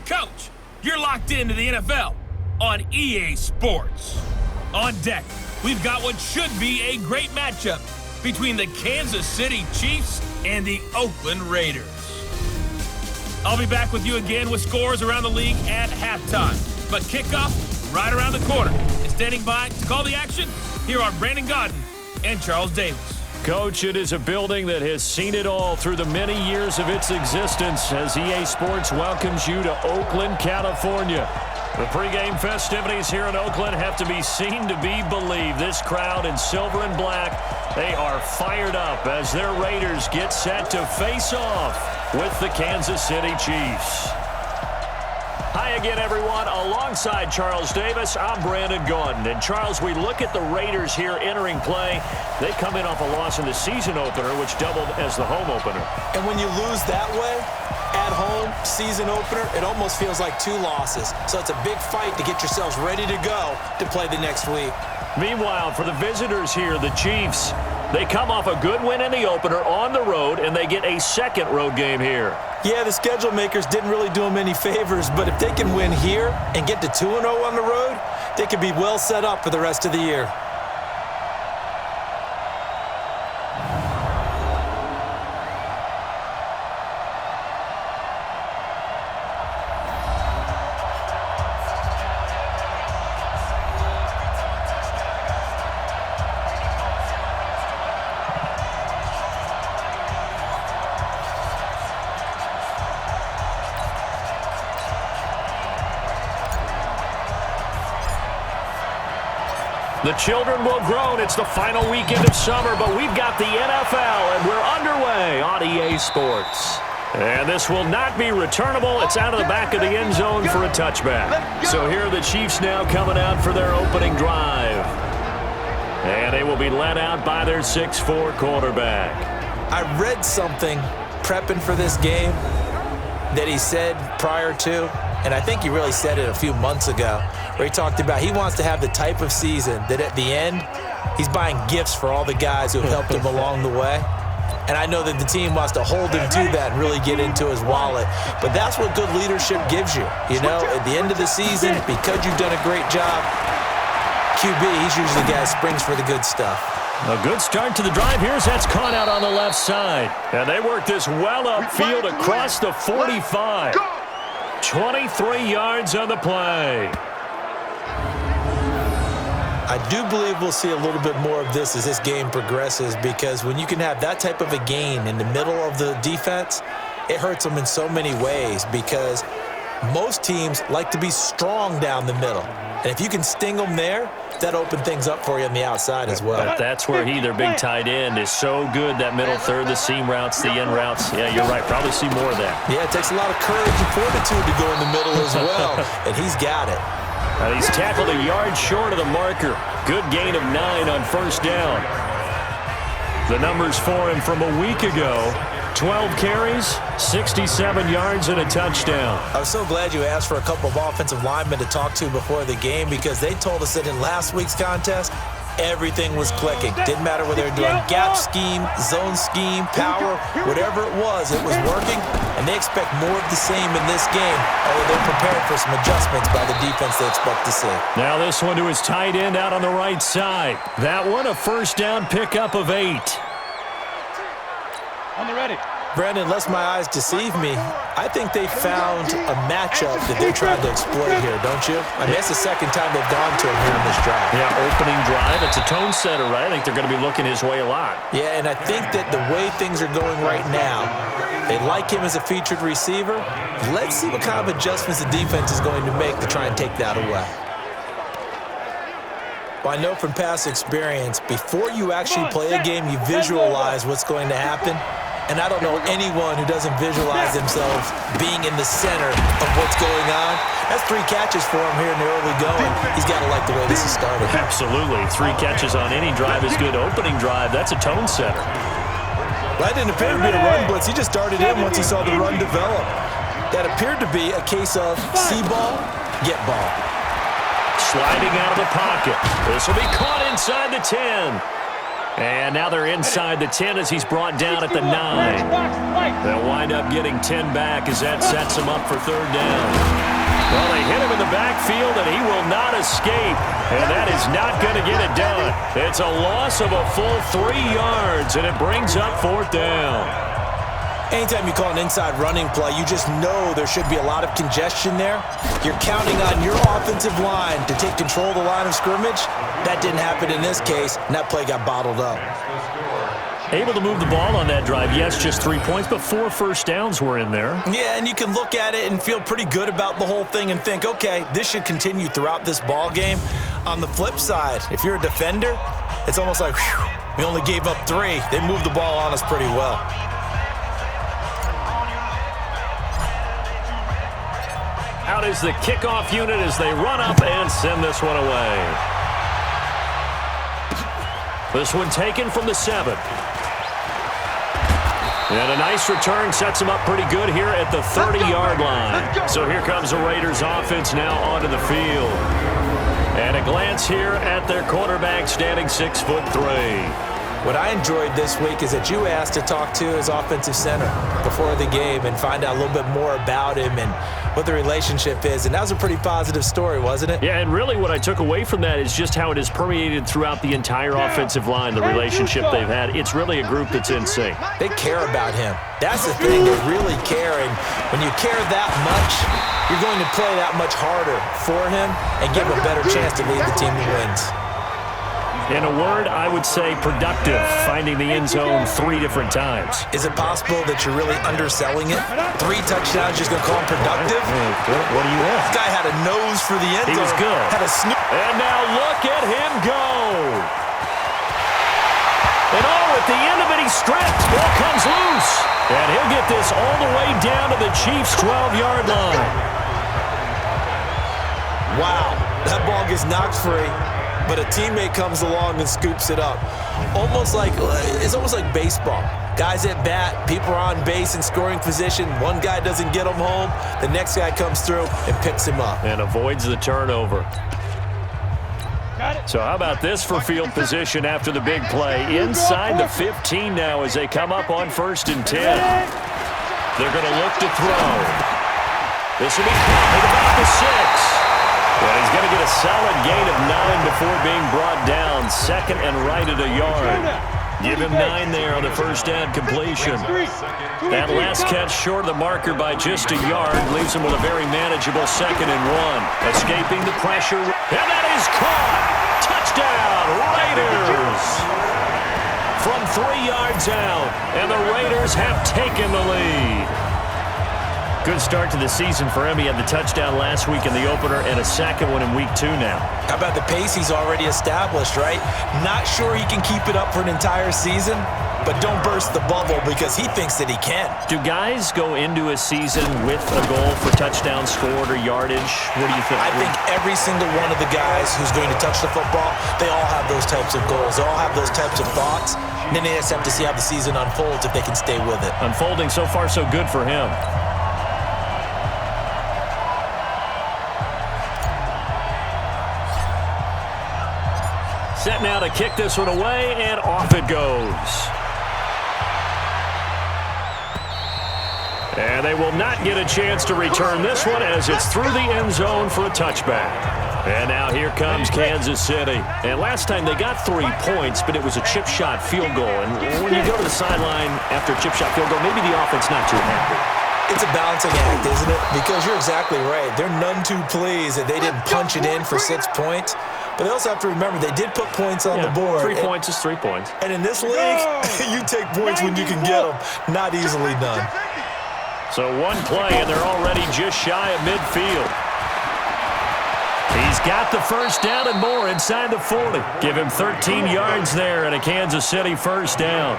Coach, you're locked into the NFL on EA Sports. On deck, we've got what should be a great matchup between the Kansas City Chiefs and the Oakland Raiders. I'll be back with you again with scores around the league at halftime. But kickoff right around the corner. And standing by to call the action, here are Brandon Godden and Charles Davis. Coach, it is a building that has seen it all through the many years of its existence as EA Sports welcomes you to Oakland, California. The pregame festivities here in Oakland have to be seen to be believed. This crowd in silver and black, they are fired up as their Raiders get set to face off with the Kansas City Chiefs. Hi again, everyone. Alongside Charles Davis, I'm Brandon Gaudin. And Charles, we look at the Raiders here entering play. They come in off a loss in the season opener, which doubled as the home opener. And when you lose that way, at home, season opener, it almost feels like two losses. So it's a big fight to get yourselves ready to go to play the next week. Meanwhile, for the visitors here, the Chiefs, they come off a good win in the opener on the road, and they get a second road game here. Yeah, the schedule makers didn't really do them any favors, but if they can win here and get to 2-0 on the road, they could be well set up for the rest of the year. The children will groan. It's the final weekend of summer, but we've got the NFL, and we're underway on EA Sports. And this will not be returnable. It's out of the back of the end zone for a touchback. So here are the Chiefs now coming out for their opening drive. And they will be led out by their 6'4" quarterback. I read something prepping for this game that he said prior to, and I think he really said it a few months ago, where he talked about he wants to have the type of season that at the end, he's buying gifts for all the guys who have helped him along the way. And I know that the team wants to hold him to that and really get into his wallet. But that's what good leadership gives you. You know, at the end of the season, because you've done a great job, QB, he's usually the guy who springs for the good stuff. A good start to the drive. Here's that's caught out on the left side. And they work this well upfield across the 45. 23 yards on the play. I do believe we'll see a little bit more of this as this game progresses, because when you can have that type of a gain in the middle of the defense, it hurts them in so many ways, because most teams like to be strong down the middle. And if you can sting them there, that opens things up for you on the outside as well. But that's where their big tight end, is so good, that middle third, the seam routes, the end routes. Yeah, you're right. Probably see more of that. Yeah, it takes a lot of courage and fortitude to go in the middle as well, and he's got it. He's tackled a yard short of the marker. Good gain of 9 on first down. The numbers for him from a week ago: 12 carries, 67 yards, and a touchdown. I was so glad you asked for a couple of offensive linemen to talk to before the game, because they told us that in last week's contest, everything was clicking. Didn't matter whether they were doing gap scheme, zone scheme, power, whatever it was working, and they expect more of the same in this game, although they're prepared for some adjustments by the defense they expect to see. Now this one to his tight end out on the right side. That one a first down pickup of 8. On the ready. Brandon, unless my eyes deceive me, I think they found a matchup that they're trying to exploit here, don't you? I mean, it's the second time they've gone to him here in this drive. Yeah, opening drive. It's a tone setter, right? I think they're going to be looking his way a lot. Yeah, and I think that the way things are going right now, they like him as a featured receiver. Let's see what kind of adjustments the defense is going to make to try and take that away. Well, I know from past experience, before you actually play a game, you visualize what's going to happen. And I don't know anyone who doesn't visualize themselves being in the center of what's going on. That's 3 catches for him here in the early going. He's got to like the way this is started. Absolutely. 3 catches on any drive is good. Opening drive, that's a tone setter. That didn't appear to be a run blitz. He just started in once he saw the run develop. That appeared to be a case of see ball, get ball. Sliding out of the pocket. This will be caught inside the 10. And now they're inside the 10 as he's brought down at the 9. They'll wind up getting 10 back as that sets him up for third down. Well, they hit him in the backfield, and he will not escape. And that is not going to get it done. It's a loss of a full 3 yards, and it brings up fourth down. Anytime you call an inside running play, you just know there should be a lot of congestion there. You're counting on your offensive line to take control of the line of scrimmage. That didn't happen in this case, and that play got bottled up. Able to move the ball on that drive. Yes, just 3 points, but 4 first downs were in there. Yeah, and you can look at it and feel pretty good about the whole thing and think, okay, this should continue throughout this ball game. On the flip side, if you're a defender, it's almost like, whew, we only gave up 3. They moved the ball on us pretty well. Out is the kickoff unit as they run up and send this one away. This one taken from the 7. And a nice return sets him up pretty good here at the 30-yard line. So here comes the Raiders offense now onto the field. And a glance here at their quarterback standing 6'3". What I enjoyed this week is that you asked to talk to his offensive center before the game and find out a little bit more about him and what the relationship is. And that was a pretty positive story, wasn't it? Yeah, and really what I took away from that is just how it has permeated throughout the entire offensive line, the relationship they've had. It's really a group that's in sync. They care about him. That's the thing. They really care. And when you care that much, you're going to play that much harder for him and give him a better chance to lead the team to wins. In a word, I would say productive, finding the end zone 3 different times. Is it possible that you're really underselling it? 3 touchdowns, just going to call him productive? What do you want? This guy had a nose for the end zone. He was good. Had a snoop. And now look at him go. And oh, at the end of it, he stripped. Ball comes loose. And he'll get this all the way down to the Chiefs' 12-yard line. Wow, that ball gets knocked free. But a teammate comes along and scoops it up. It's almost like baseball. Guys at bat, people are on base in scoring position. One guy doesn't get him home. The next guy comes through and picks him up. And avoids the turnover. So how about this for field position after the big play? Inside the 15 now as they come up on 1st and 10. They're going to look to throw. This will be caught at about the 6. Well, he's going to get a solid gain of 9 before being brought down. 2nd and right at a yard. Give him 9 there on the first down completion. That last catch short of the marker by just a yard leaves him with a very manageable 2nd and 1. Escaping the pressure. And that is caught. Touchdown, Raiders. From 3 yards out. And the Raiders have taken the lead. Good start to the season for him. He had the touchdown last week in the opener and a second one in week 2 now. How about the pace he's already established, right? Not sure he can keep it up for an entire season, but don't burst the bubble because he thinks that he can. Do guys go into a season with a goal for touchdown scored or yardage? What do you think? I think every single one of the guys who's going to touch the football, they all have those types of goals. They all have those types of thoughts. And then they just have to see how the season unfolds if they can stay with it. Unfolding so far so good for him. Set now to kick this one away, and off it goes. And they will not get a chance to return this one as it's through the end zone for a touchback. And now here comes Kansas City. And last time they got 3 points, but it was a chip shot field goal. And when you go to the sideline after a chip shot field goal, maybe the offense not too happy. It's a balancing act, isn't it? Because you're exactly right. They're none too pleased that they didn't punch it in for 6 points. But they also have to remember they did put points on the board. 3 points is 3 points. And in this league, you take points when you can get them. Not easily done. So 1 play, and they're already just shy of midfield. He's got the first down and more inside the 40. Give him 13 yards there and a Kansas City first down.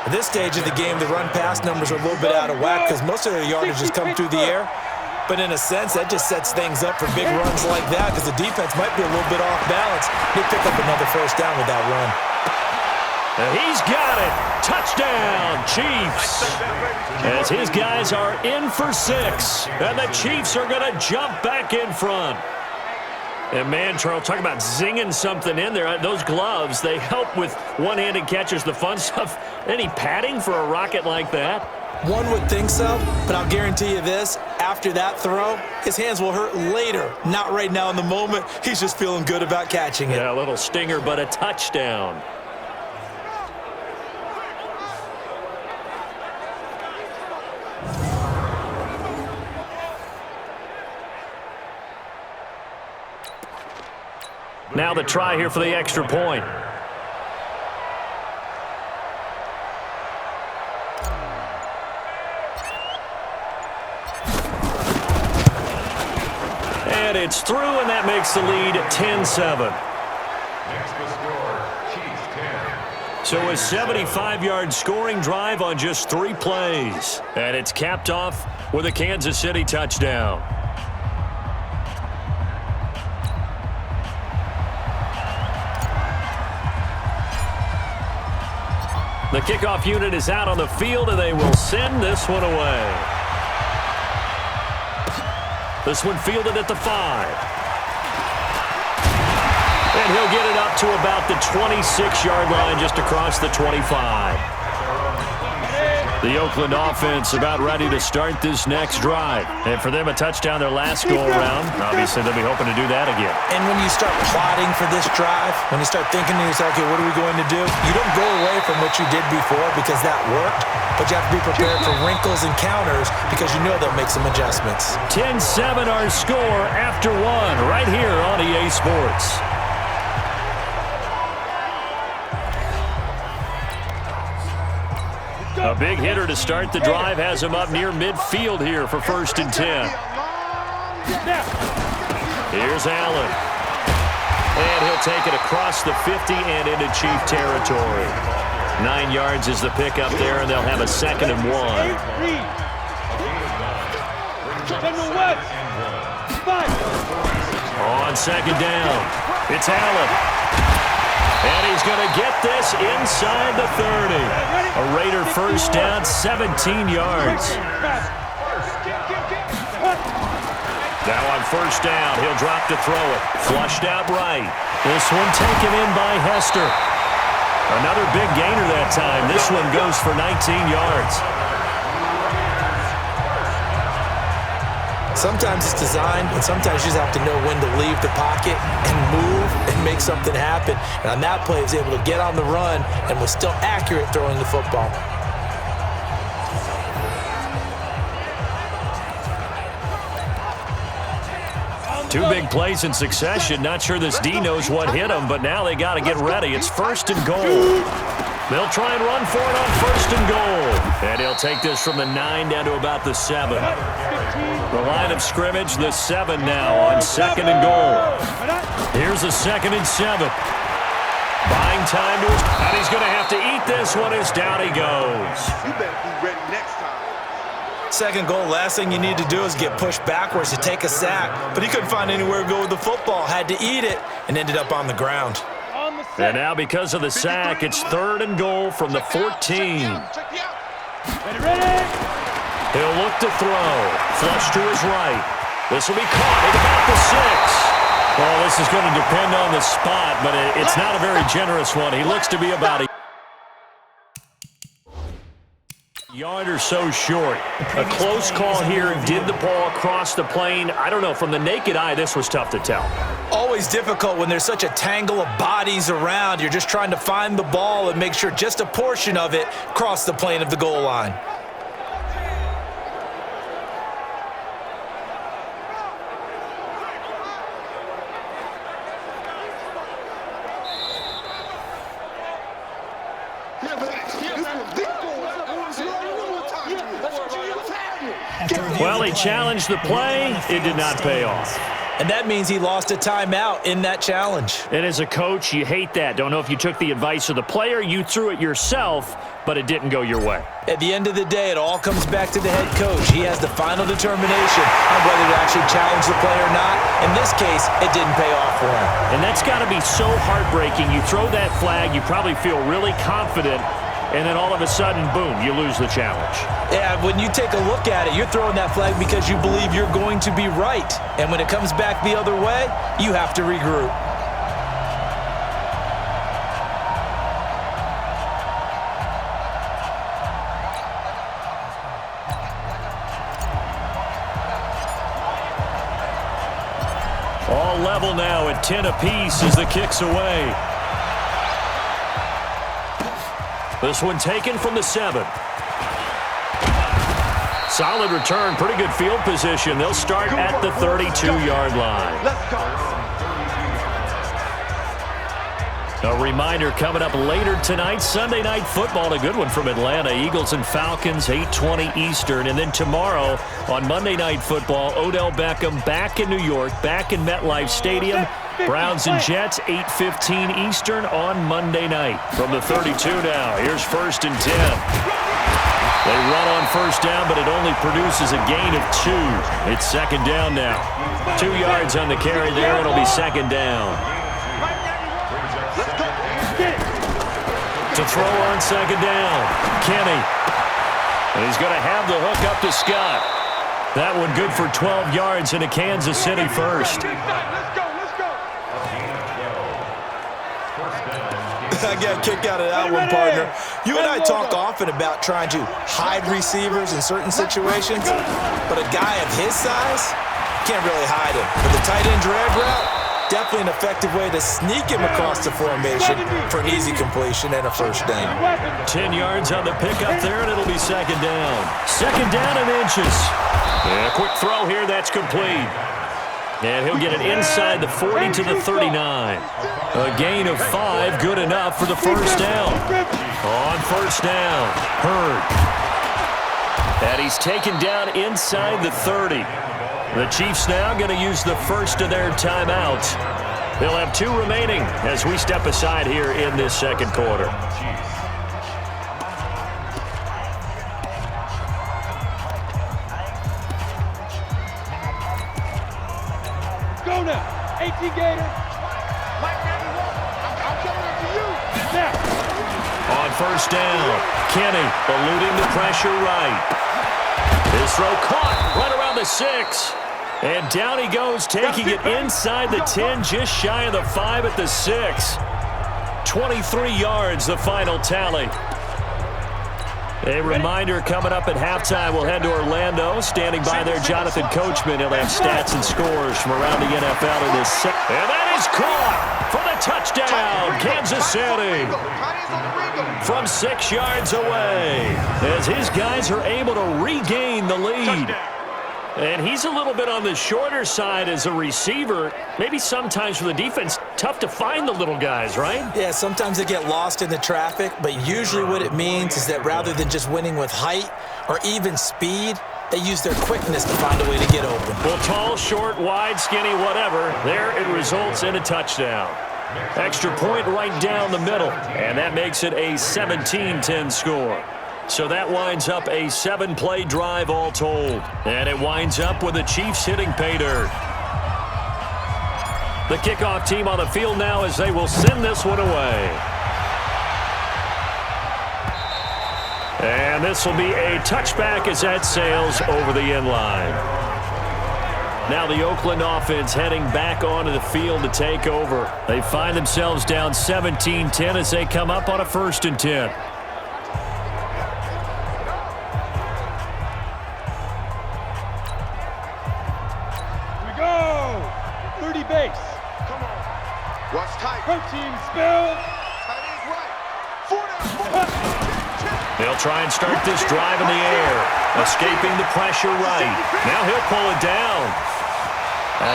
At this stage of the game, the run-pass numbers are a little bit out of whack because most of their yardage has come through the air. But in a sense, that just sets things up for big runs like that because the defense might be a little bit off balance. They pick up another first down with that run. And he's got it. Touchdown, Chiefs. As his guys are in for 6. And the Chiefs are going to jump back in front. And man, Charles, talk about zinging something in there. Those gloves, they help with one-handed catches, the fun stuff. Any padding for a rocket like that? One would think so, but I'll guarantee you this. After that throw, his hands will hurt later. Not right now in the moment. He's just feeling good about catching it. Yeah, a little stinger, but a touchdown. Now the try here for the extra point. And it's through, and that makes the lead 10-7. So a 75-yard scoring drive on just 3 plays. And it's capped off with a Kansas City touchdown. The kickoff unit is out on the field, and they will send this one away. This one fielded at the 5. And he'll get it up to about the 26-yard line, just across the 25. The Oakland offense about ready to start this next drive. And for them, a touchdown their last go-around. Obviously, they'll be hoping to do that again. And when you start plotting for this drive, when you start thinking to yourself, okay, what are we going to do? You don't go away from what you did before because that worked, but you have to be prepared for wrinkles and counters because you know they'll make some adjustments. 10-7 our score after 1 right here on EA Sports. A big hitter to start the drive has him up near midfield here for 1st and 10. Here's Allen. And he'll take it across the 50 and into Chief territory. 9 yards is the pickup there, and they'll have a 2nd and 1. On 2nd down, it's Allen. And he's going to get this inside the 30. A Raider first down, 17 yards. Now on 1st down, he'll drop to throw it. Flushed out right. This one taken in by Hester. Another big gainer that time. This one goes for 19 yards. Sometimes it's designed, and sometimes you just have to know when to leave the pocket and move and make something happen. And on that play, he was able to get on the run and was still accurate throwing the football. Two big plays in succession. Not sure this D knows what hit him, but now they got to get ready. It's 1st and goal. They'll try and run for it on 1st and goal. And he'll take this from the 9 down to about the 7. The line of scrimmage, the 7 now on 2nd and goal. Here's a 2nd and 7. Buying time to his, and he's going to have to eat this one as down he goes. You better be ready next time. 2nd goal, last thing you need to do is get pushed backwards to take a sack. But he couldn't find anywhere to go with the football, had to eat it, and ended up on the ground. And now because of the sack, it's 3rd and goal from the 14. He'll look to throw. Flush to his right. This will be caught at about the 6. Well, this is going to depend on the spot, but it's not a very generous one. He looks to be about a yard or so short. A close call here. Did the ball cross the plane? I don't know. From the naked eye, this was tough to tell. Always difficult when there's such a tangle of bodies around. You're just trying to find the ball and make sure just a portion of it crossed the plane of the goal line. Well, he challenged the play. It did not pay off. And that means he lost a timeout in that challenge. And as a coach, you hate that. Don't know if you took the advice of the player, you threw it yourself, but it didn't go your way. At the end of the day, it all comes back to the head coach. He has the final determination on whether to actually challenge the play or not. In this case, it didn't pay off for him. And that's got to be so heartbreaking. You throw that flag, you probably feel really confident, and then all of a sudden, boom, you lose the challenge. Yeah, when you take a look at it, you're throwing that flag because you believe you're going to be right. And when it comes back the other way, you have to regroup. All level now at 10 apiece as the kick's away. This one taken from the 7. Solid return, pretty good field position. They'll start at the 32-yard line. Let's go. A reminder coming up later tonight, Sunday Night Football, a good one from Atlanta. Eagles and Falcons, 8:20 Eastern. And then tomorrow on Monday Night Football, Odell Beckham back in New York, back in MetLife Stadium. Browns and Jets, 8:15 Eastern on Monday night. From the 32 now, here's 1st and 10. They run on first down, but it only produces a gain of 2. It's 2nd down now. 2 yards on the carry there. It'll be 2nd down. To throw on 2nd down, Kenney. And he's going to have the hook up to Scott. That one good for 12 yards into Kansas City first. I got a kick out of that one, partner. You and I talk often about trying to hide receivers in certain situations, but a guy of his size, can't really hide him. But the tight end drag route, definitely an effective way to sneak him across the formation for an easy completion and a first down. 10 yards on the pickup there, and it'll be 2nd down. 2nd down and inches. And a quick throw here, that's complete. And he'll get it inside the 40 to the 39. A gain of 5, good enough for the first down. On first down, Hurd. And he's taken down inside the 30. The Chiefs now going to use the first of their timeouts. They'll have 2 remaining as we step aside here in this 2nd quarter. Go now, 18 Gator. I'm coming up to you. Now. On first down, Kenney eluding the pressure right. His throw caught right around the 6. And down he goes, taking it inside the 10, just shy of the 5 at the 6. 23 yards, the final tally. A reminder coming up at halftime, we'll head to Orlando. Standing by there, Jonathan Coachman. He'll have stats and scores from around the NFL in this set. And that is caught for the touchdown, Kansas City. From 6 yards away, as his guys are able to regain the lead. And he's a little bit on the shorter side as a receiver. Maybe sometimes for the defense, tough to find the little guys, right? Yeah, sometimes they get lost in the traffic, but usually what it means is that rather than just winning with height or even speed, they use their quickness to find a way to get open. Well, tall, short, wide, skinny, whatever, there it results in a touchdown. Extra point right down the middle, and that makes it a 17-10 score. So that winds up a 7-play drive all told. And it winds up with the Chiefs hitting pay dirt. The kickoff team on the field now as they will send this one away. And this will be a touchback as that sails over the end line. Now the Oakland offense heading back onto the field to take over. They find themselves down 17-10 as they come up on a 1st and 10. Base. Come on. Watch tight. Protein spill. Tight is right. 4 down. They'll try and start this drive in the air. Escaping the pressure right. Now he'll pull it down.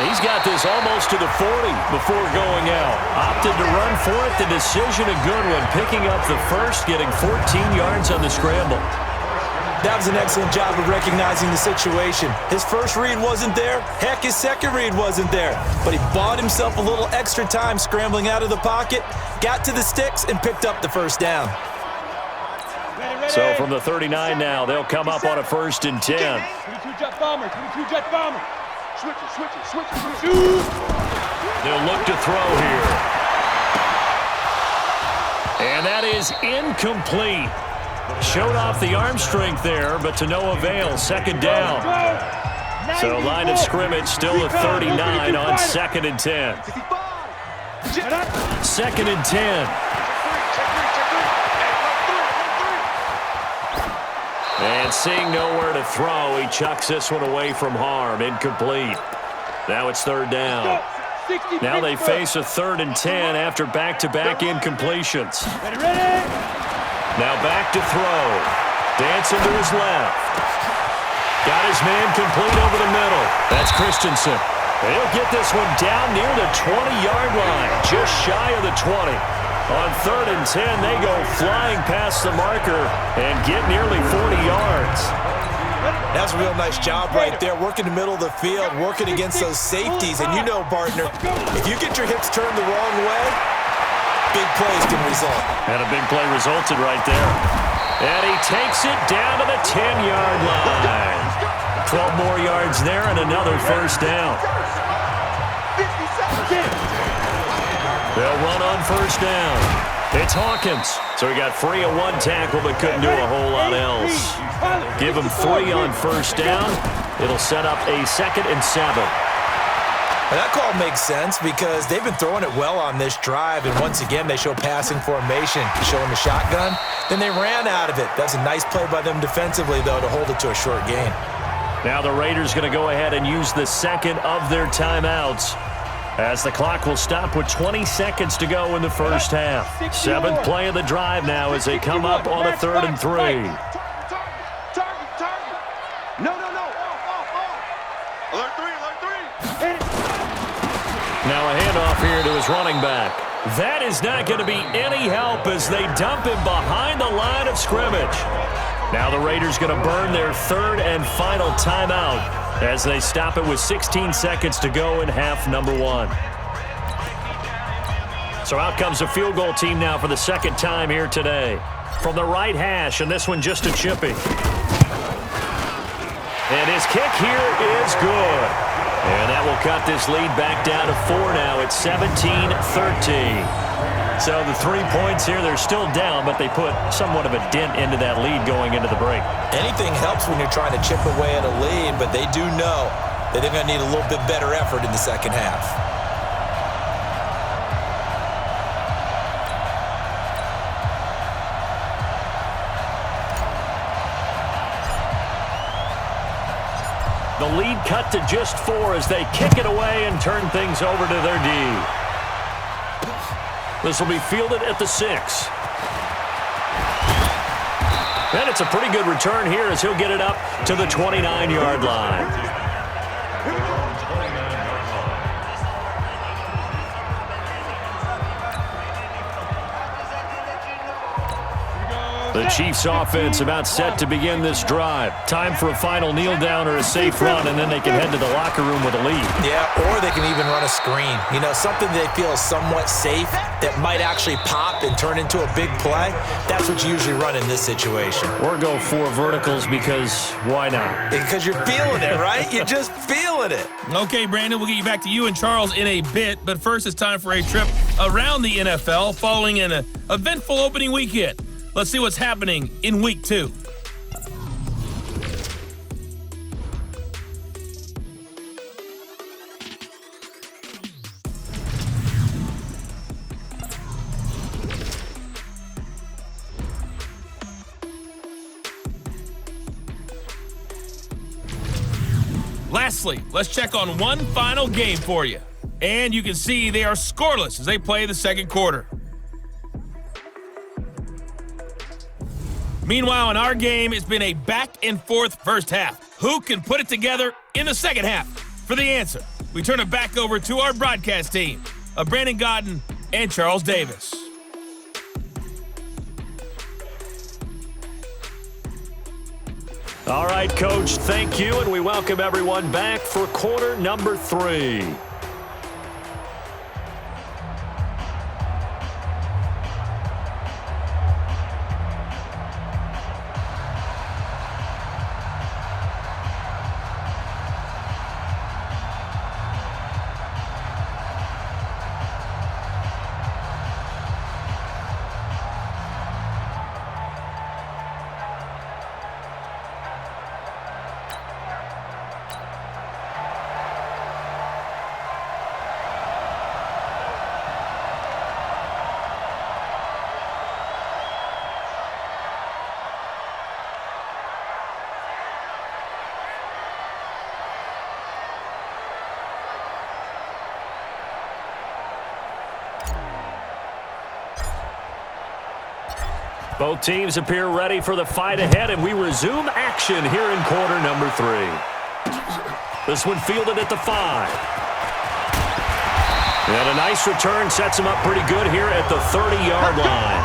He's got this almost to the 40 before going out. Opted to run for it. The decision a good one. Picking up the first, getting 14 yards on the scramble. That was an excellent job of recognizing the situation. His first read wasn't there. Heck, his second read wasn't there. But he bought himself a little extra time scrambling out of the pocket, got to the sticks, and picked up the first down. So from the 39 now, they'll come up on a 1st and 10. 22 jet bomber, 22 jet bomber. Switch it. They'll look to throw here. And that is incomplete. Showed off the arm strength there, but to no avail. Second down. So line of scrimmage still at 39 on 2nd and 10. 2nd and 10. And seeing nowhere to throw, he chucks this one away from harm. Incomplete. Now it's 3rd down. Now they face a 3rd and 10 after back-to-back incompletions. Now back to throw. Dancing to his left. Got his man complete over the middle. That's Christensen. He'll get this one down near the 20-yard line, just shy of the 20. On 3rd and 10, they go flying past the marker and get nearly 40 yards. That's a real nice job right there, working the middle of the field, working against those safeties. And you know, partner, if you get your hips turned the wrong way, big plays can result. And a big play resulted right there. And he takes it down to the 10-yard line. 12 more yards there and another 1st down. They'll run on 1st down. It's Hawkins. So he got free of 1 tackle but couldn't do a whole lot else. Give him 3 on 1st down. It'll set up a 2nd and 7. Well, that call makes sense because they've been throwing it well on this drive, and once again they show passing formation, showing the shotgun. Then they ran out of it. That's a nice play by them defensively, though, to hold it to a short gain. Now the Raiders going to go ahead and use the 2nd of their timeouts, as the clock will stop with 20 seconds to go in the 1st half. 7th play of the drive now as they come up on a 3rd and 3. No. Alert 3. Now a handoff here to his running back. That is not going to be any help as they dump him behind the line of scrimmage. Now the Raiders going to burn their 3rd and final timeout as they stop it with 16 seconds to go in half number 1. So out comes a field goal team now for the 2nd time here today. From the right hash, and this one just a chippy. And his kick here is good. And that will cut this lead back down to 4 now. It's 17-13. So the 3 points here, they're still down, but they put somewhat of a dent into that lead going into the break. Anything helps when you're trying to chip away at a lead, but they do know that they're going to need a little bit better effort in the 2nd half. The lead cut to just 4 as they kick it away and turn things over to their D. This will be fielded at the 6. And it's a pretty good return here as he'll get it up to the 29-yard line. The Chiefs offense about set to begin this drive. Time for a final kneel down or a safe run, and then they can head to the locker room with a lead. Yeah, or they can even run a screen. You know, something they feel is somewhat safe that might actually pop and turn into a big play. That's what you usually run in this situation. Or go 4 verticals because why not? Because you're feeling it, right? You're just feeling it. Okay, Brandon, we'll get you back to you and Charles in a bit, but first it's time for a trip around the NFL following an eventful opening weekend. Let's see what's happening in Week 2. Lastly, let's check on one final game for you. And you can see they are scoreless as they play the 2nd quarter. Meanwhile, in our game, it's been a back-and-forth first half. Who can put it together in the 2nd half? For the answer, we turn it back over to our broadcast team of Brandon Godden and Charles Davis. All right, Coach, thank you, and we welcome everyone back for quarter number 3. Both teams appear ready for the fight ahead, and we resume action here in quarter number 3. This one fielded at the 5. And a nice return sets him up pretty good here at the 30-yard line.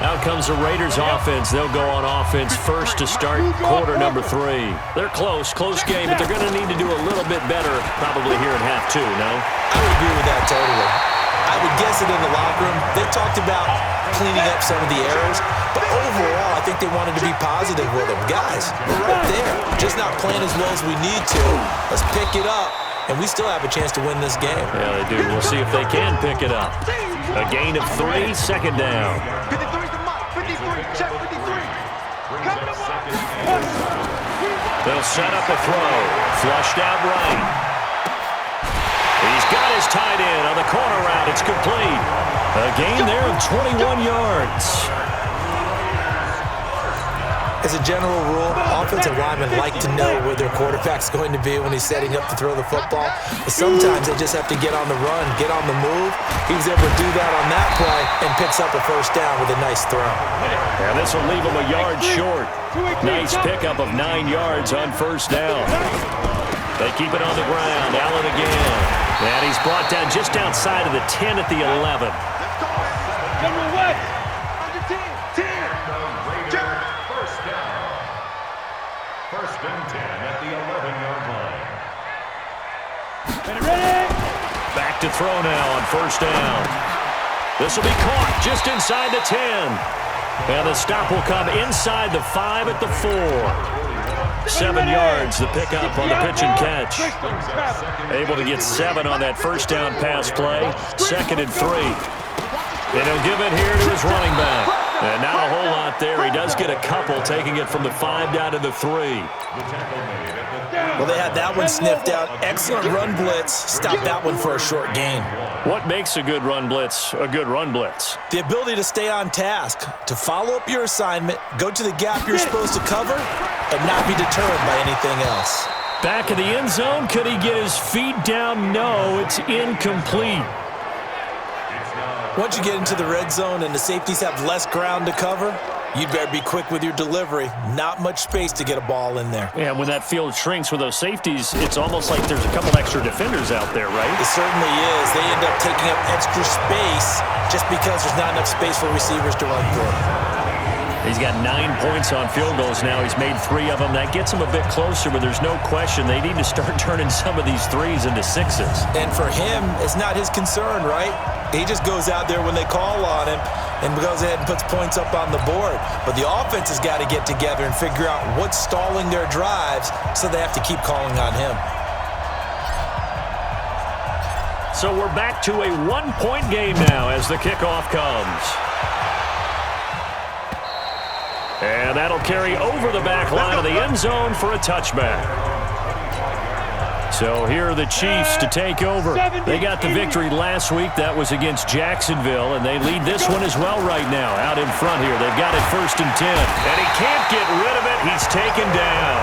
Out comes the Raiders offense. They'll go on offense first to start quarter number 3. They're close game, but they're going to need to do a little bit better probably here in half 2, no? I would agree with that totally. I would guess it in the locker room. They talked about cleaning up some of the errors, but overall, I think they wanted to be positive with them. Guys, we're right there. Just not playing as well as we need to. Let's pick it up, and we still have a chance to win this game. Yeah, they do. We'll see if they can pick it up. A gain of 3, second down. 53's the mark. 53. Check 53. They'll set up a throw. Flushed out right. He's got his tight end on the corner route. It's complete. A gain there of 21 yards. As a general rule, offensive linemen like to know where their quarterback's going to be when he's setting up to throw the football. But sometimes they just have to get on the run, get on the move. He was able to do that on that play and picks up a first down with a nice throw. And this will leave him a yard short. Nice pickup of 9 yards on first down. They keep it on the ground. Allen again. And he's brought down just outside of the 10 at the 11. General West. Under 10. 10. First down. First and 10 at the 11-yard line. Ready? Back to throw now on first down. This will be caught just inside the 10. And the stop will come inside the 5 at the 4. 7 yards, the pickup on the pitch and catch. Able to get 7 on that first down pass play. 2nd and 3. And he'll give it here to his running back. And not a whole lot there. He does get a couple, taking it from the 5 down to the 3. Well, they had that one sniffed out. Excellent run blitz. Stopped that one for a short gain. What makes a good run blitz a good run blitz? The ability to stay on task, to follow up your assignment, go to the gap you're supposed to cover, and not be deterred by anything else. Back in the end zone, could he get his feet down? No, it's incomplete. Once you get into the red zone and the safeties have less ground to cover, you'd better be quick with your delivery. Not much space to get a ball in there. Yeah, when that field shrinks with those safeties, it's almost like there's a couple extra defenders out there, right? It certainly is. They end up taking up extra space just because there's not enough space for receivers to run through. He's got 9 points on field goals now. He's made 3 of them. That gets him a bit closer, but there's no question they need to start turning some of these 3s into 6s. And for him, it's not his concern, right? He just goes out there when they call on him and goes ahead and puts points up on the board. But the offense has got to get together and figure out what's stalling their drives, so they have to keep calling on him. So we're back to a 1-point game now as the kickoff comes. And that'll carry over the back line of the end zone for a touchback. So here are the Chiefs to take over. They got the victory last week. That was against Jacksonville, and they lead this one as well right now. Out in front here, they've got it 1st and 10. And he can't get rid of it. He's taken down.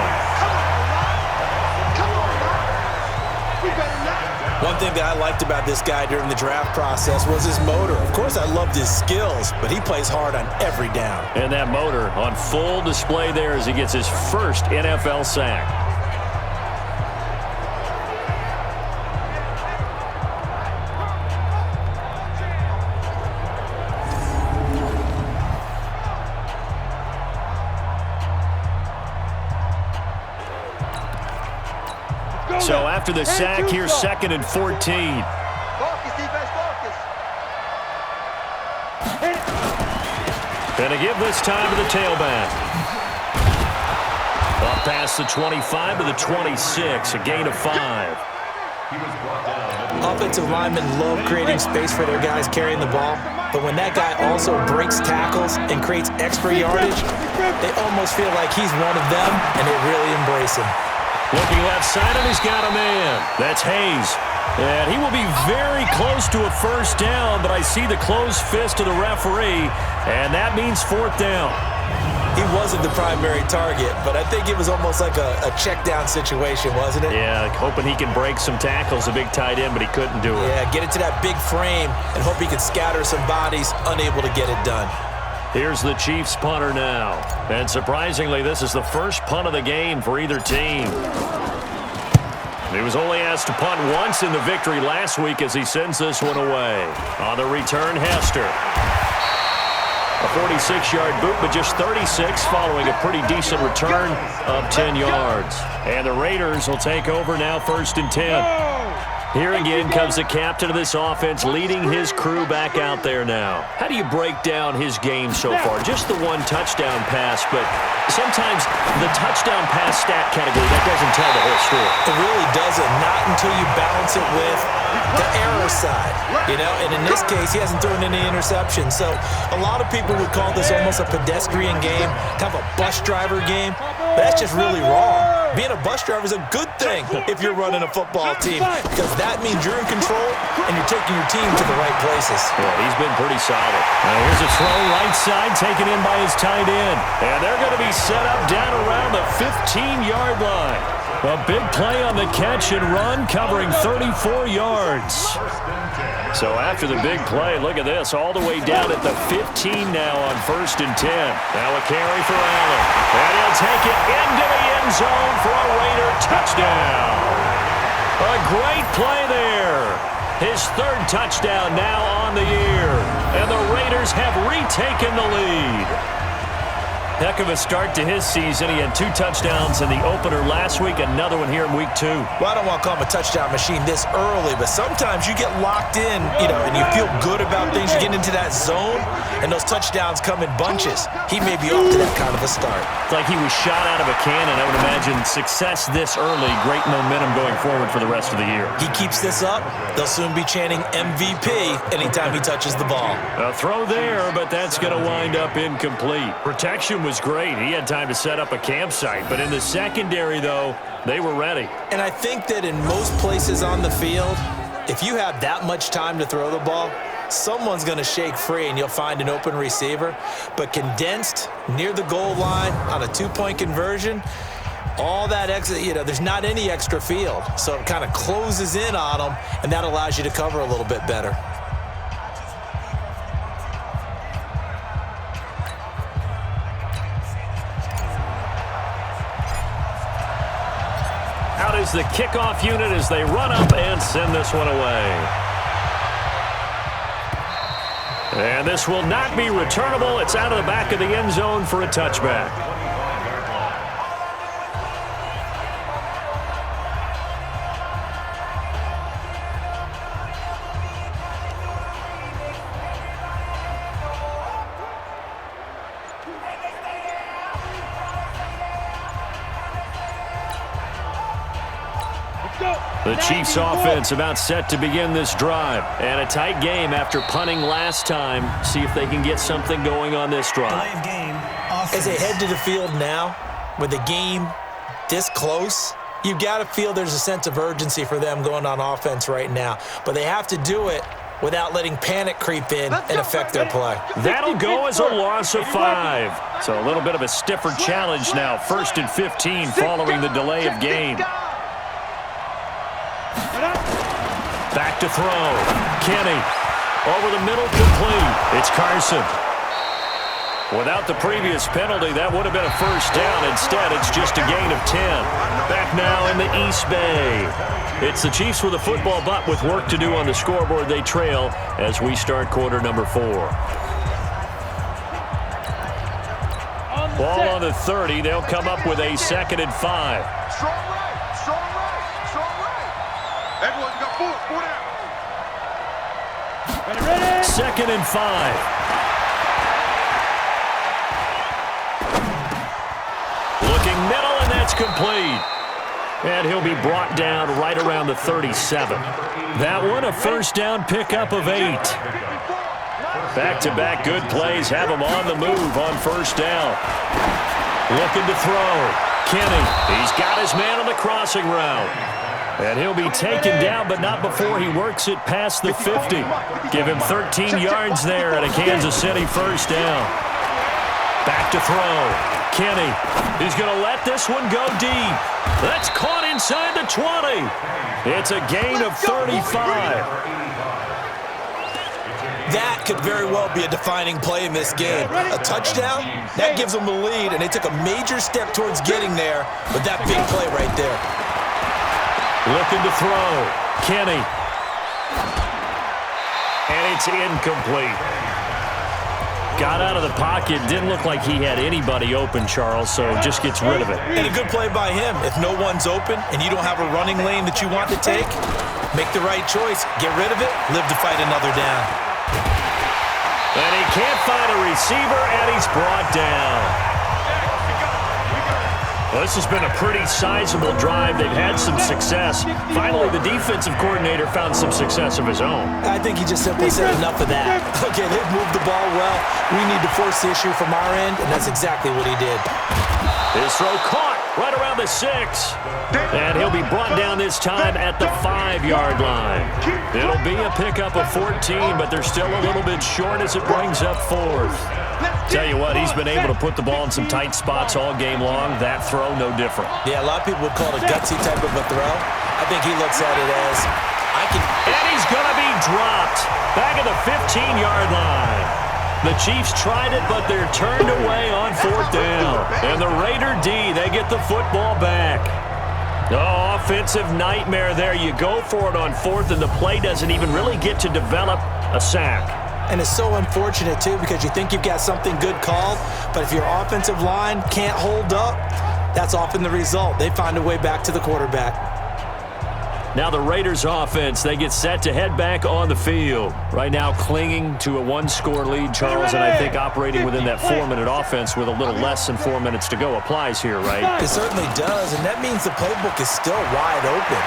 One thing that I liked about this guy during the draft process was his motor. Of course, I loved his skills, but he plays hard on every down. And that motor on full display there as he gets his first NFL sack. So after the sack, here's 2nd and 14. Focus, defense, focus. Gonna give this time to the tailback. Up past the 25 to the 26, a gain of 5. Offensive linemen love creating space for their guys carrying the ball, but when that guy also breaks tackles and creates extra yardage, they almost feel like he's one of them, and they really embrace him. Looking left side, and he's got a man. That's Hayes. And he will be very close to a first down, but I see the closed fist of the referee, and that means 4th down. He wasn't the primary target, but I think it was almost like a check down situation, wasn't it? Yeah, hoping he can break some tackles, a big tight end, but he couldn't do it. Yeah, get it to that big frame and hope he could scatter some bodies, unable to get it done. Here's the Chiefs punter now. And surprisingly, this is the first punt of the game for either team. He was only asked to punt once in the victory last week as he sends this one away. On the return, Hester. A 46-yard boot, but just 36 following a pretty decent return of 10 yards. And the Raiders will take over now, 1st and 10. Here again comes the captain of this offense leading his crew back out there now. How do you break down his game so far? Just the one touchdown pass, but sometimes the touchdown pass stat category, that doesn't tell the whole story. It really doesn't, not until you balance it with the error side, you know, and in this case, he hasn't thrown any interceptions. So a lot of people would call this almost a pedestrian game, kind of a bus driver game. But that's just really wrong. Being a bus driver is a good thing if you're running a football team, because that means you're in control and you're taking your team to the right places. Yeah, he's been pretty solid. Now here's a throw right side taken in by his tight end. And they're going to be set up down around the 15-yard line. A big play on the catch and run, covering 34 yards. So after the big play, look at this, all the way down at the 15 now on 1st and 10. Now a carry for Allen. And he'll take it into the end zone for a Raider touchdown. A great play there. His 3rd touchdown now on the year. And the Raiders have retaken the lead. Heck of a start to his season. He had 2 touchdowns in the opener last week, another one here in week 2. Well, I don't want to call him a touchdown machine this early, but sometimes you get locked in, you know, and you feel good about things. You get into that zone, and those touchdowns come in bunches. He may be off to that kind of a start. It's like he was shot out of a cannon. I would imagine success this early, great momentum going forward for the rest of the year. He keeps this up, they'll soon be chanting MVP anytime he touches the ball. A throw there, but that's going to wind up incomplete. Protection was great. He had time to set up a campsite, but in the secondary, though, they were ready. And I think that in most places on the field, if you have that much time to throw the ball, someone's going to shake free and you'll find an open receiver. But condensed near the goal line on a 2-point conversion, all that extra, you know, there's not any extra field. So it kind of closes in on them, and that allows you to cover a little bit better. Out is the kickoff unit as they run up and send this one away. And this will not be returnable. It's out of the back of the end zone for a touchback. The Chiefs offense about set to begin this drive. And a tight game after punting last time. See if they can get something going on this drive. As they head to the field now, with the game this close, you've got to feel there's a sense of urgency for them going on offense right now. But they have to do it without letting panic creep in and affect their play. That'll go as a loss of 5. So a little bit of a stiffer challenge now. 1st and 15 following the delay of game. Back to throw. Kenney. Over the middle, complete. It's Carson. Without the previous penalty, that would have been a 1st down. Instead, it's just a gain of 10. Back now in the East Bay. It's the Chiefs with a football, but with work to do on the scoreboard, they trail as we start quarter number 4. Ball on the 30. They'll come up with a 2nd and 5. Strong right, strong right, strong right. Everyone's got 4 down. Ready? 2nd and 5. Looking middle, and that's complete. And he'll be brought down right around the 37. That one, a 1st down pickup of 8. Back-to-back good plays have him on the move on 1st down. Looking to throw. Kenney, he's got his man on the crossing route. And he'll be taken down, but not before he works it past the 50. Give him 13 yards there at a Kansas City 1st down. Back to throw. Kenney. He's going to let this one go deep. That's caught inside the 20. It's a gain of 35. That could very well be a defining play in this game. A touchdown, that gives them the lead, and they took a major step towards getting there with that big play right there. Looking to throw. Kenney. And it's incomplete. Got out of the pocket. Didn't look like he had anybody open, Charles, so just gets rid of it. And a good play by him. If no one's open and you don't have a running lane that you want to take, make the right choice. Get rid of it. Live to fight another down. And he can't find a receiver, and he's brought down. Well, this has been a pretty sizable drive. They've had some success. Finally, the defensive coordinator found some success of his own. I think he just simply said enough of that. Okay, they've moved the ball well. We need to force the issue from our end, and that's exactly what he did. His throw caught right around the 6. And he'll be brought down this time at the 5-yard line. It'll be a pickup of 14, but they're still a little bit short as it brings up 4th. Tell you what, he's been able to put the ball in some tight spots all game long. That throw, no different. Yeah, a lot of people would call it a gutsy type of a throw. I think he looks at it as, I can... And he's going to be dropped back at the 15-yard line. The Chiefs tried it, but they're turned away on 4th down. And the Raider D, they get the football back. Oh, offensive nightmare there. You go for it on 4th, and the play doesn't even really get to develop a sack. And it's so unfortunate, too, because you think you've got something good called, but if your offensive line can't hold up, that's often the result. They find a way back to the quarterback. Now the Raiders offense, they get set to head back on the field. Right now clinging to a 1-score lead, Charles, and I think operating within that 4-minute offense with a little less than 4 minutes to go applies here, right? It certainly does, and that means the playbook is still wide open.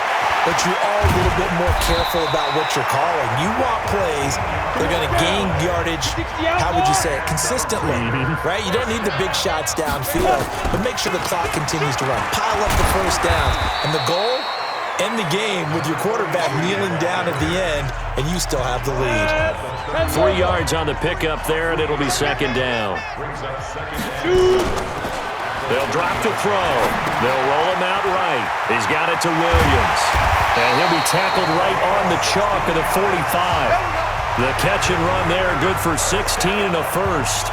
But you are a little bit more careful about what you're calling. You want plays that are going to gain yardage, how would you say it, consistently, right? You don't need the big shots downfield, but make sure the clock continues to run. Pile up the first downs, and the goal, end the game with your quarterback kneeling down at the end, and you still have the lead. 3 yards on the pickup there, and it'll be 2nd down. They'll drop to throw. They'll roll him out right. He's got it to Williams. And he'll be tackled right on the chalk of the 45. The catch and run there, good for 16 and a first.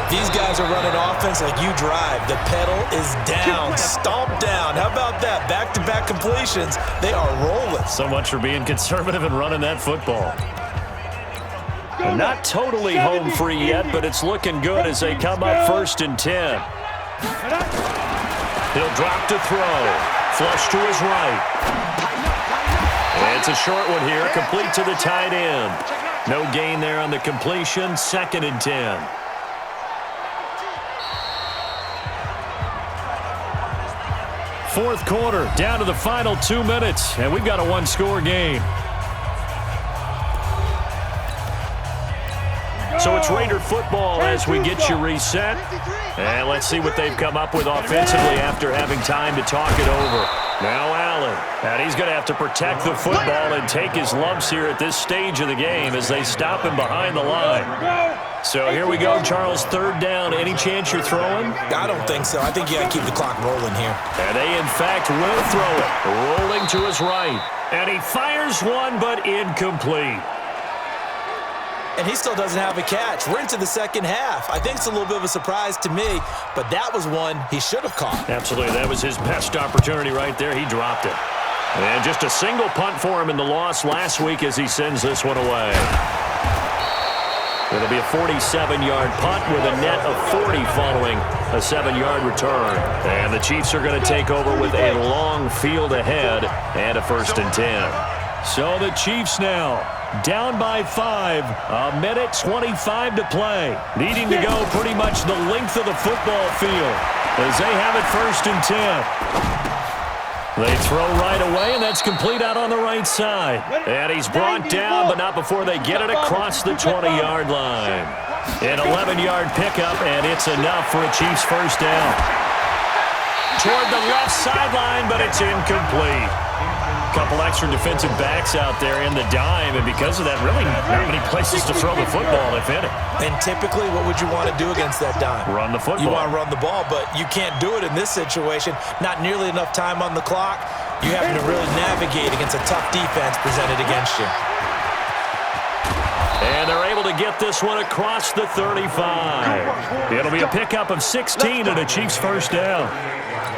These guys are running offense like you drive. The pedal is down, stomp down. How about that? Back-to-back completions. They are rolling. So much for being conservative and running that football. They're not totally home free yet, but it's looking good as they come up 1st and 10. He'll drop to throw. Flush to his right. And it's a short one here, complete to the tight end. No gain there on the completion, 2nd and 10. Fourth quarter, down to the final 2 minutes, and we've got a 1-score game. So it's Raider football as we get you reset. And let's see what they've come up with offensively after having time to talk it over. Now Allen, and he's going to have to protect the football and take his lumps here at this stage of the game as they stop him behind the line. So here we go, Charles, 3rd down. Any chance you're throwing? I don't think so. I think you got to keep the clock rolling here. And they, in fact, will throw it. Rolling to his right. And he fires one, but incomplete. And he still doesn't have a catch. We're into the second half. I think it's a little bit of a surprise to me, but that was one he should have caught. Absolutely. That was his best opportunity right there. He dropped it. And just a single punt for him in the loss last week as he sends this one away. It'll be a 47-yard punt with a net of 40 following a 7-yard return. And the Chiefs are going to take over with a long field ahead and a 1st and 10. So the Chiefs now down by 5, a minute 25 to play. Needing to go pretty much the length of the football field as they have it 1st and 10. They throw right away, and that's complete out on the right side. And he's brought down, but not before they get it across the 20-yard line. An 11-yard pickup, and it's enough for a Chiefs 1st down. Toward the left sideline, but it's incomplete. Couple extra defensive backs out there in the dime, and because of that, really not many places to throw the football, if any. And typically, what would you want to do against that dime? Run the football. You want to run the ball, but you can't do it in this situation. Not nearly enough time on the clock. You having to really navigate against a tough defense presented against you. And they're able to get this one across the 35. It'll be a pickup of 16 and a Chiefs first down.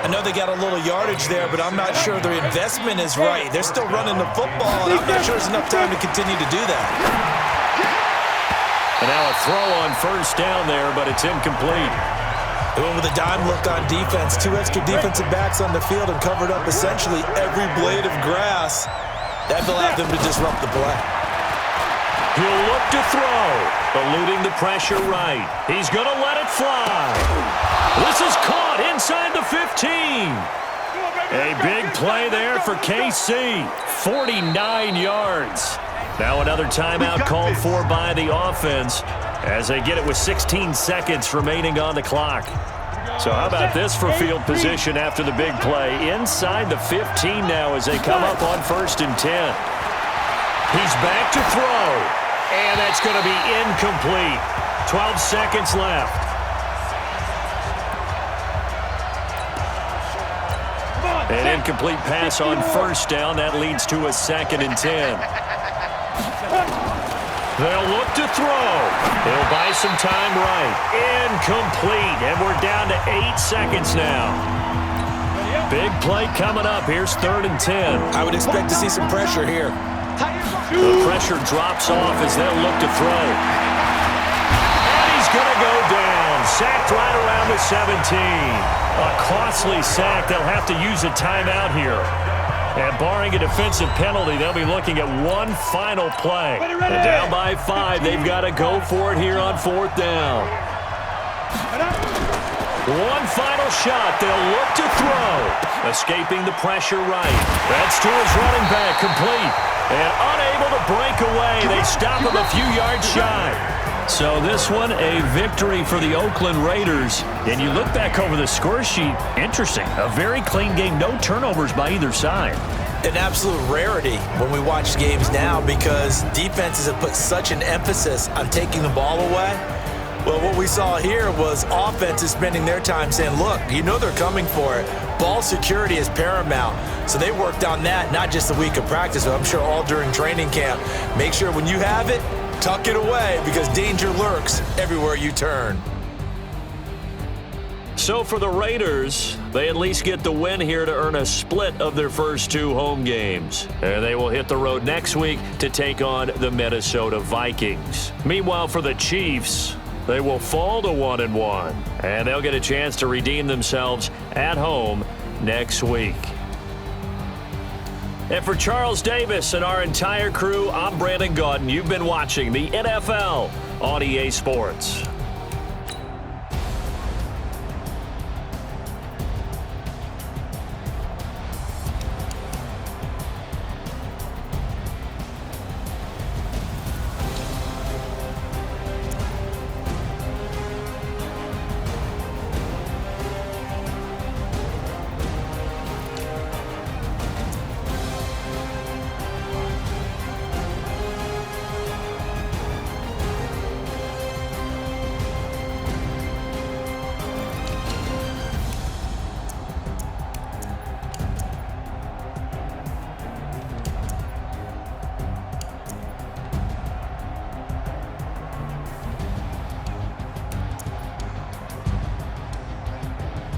I know they got a little yardage there, but I'm not sure their investment is right. They're still running the football, and I'm not sure there's enough time to continue to do that. And now a throw on first down there, but it's incomplete. They went with a dime look on defense. 2 extra defensive backs on the field and covered up essentially every blade of grass. That allowed them to disrupt the play. He'll look to throw, eluding the pressure right. He's going to let it fly. This is caught inside the 15. A big play there for KC. 49 yards. Now another timeout called for by the offense as they get it with 16 seconds remaining on the clock. So how about this for field position after the big play? Inside the 15 now as they come up on 1st and 10. He's back to throw. And that's going to be incomplete. 12 seconds left. An incomplete pass on first down. That leads to a 2nd and 10. They'll look to throw. They'll buy some time right. Incomplete. And we're down to 8 seconds now. Big play coming up. Here's 3rd and 10. I would expect to see some pressure here. The pressure drops off as they'll look to throw. And he's going to go down. Sacked right around the 17. A costly sack. They'll have to use a timeout here. And barring a defensive penalty, they'll be looking at one final play. And down by 5, they've got to go for it here on 4th down. One final shot. They'll look to throw. Escaping the pressure right. That's to his running back. Complete. And unable to break away. They stop him a few yards shy. So this one, a victory for the Oakland Raiders. And you look back over the score sheet, interesting. A very clean game, no turnovers by either side. An absolute rarity when we watch games now because defenses have put such an emphasis on taking the ball away. Well, what we saw here was offenses spending their time saying, look, you know they're coming for it. Ball security is paramount. So they worked on that, not just a week of practice, but I'm sure all during training camp. Make sure when you have it, tuck it away because danger lurks everywhere you turn. So for the Raiders, they at least get the win here to earn a split of their first 2 home games. And they will hit the road next week to take on the Minnesota Vikings. Meanwhile, for the Chiefs, they will fall to 1-1. And they'll get a chance to redeem themselves at home next week. And for Charles Davis and our entire crew, I'm Brandon Gaudin. You've been watching the NFL on EA Sports.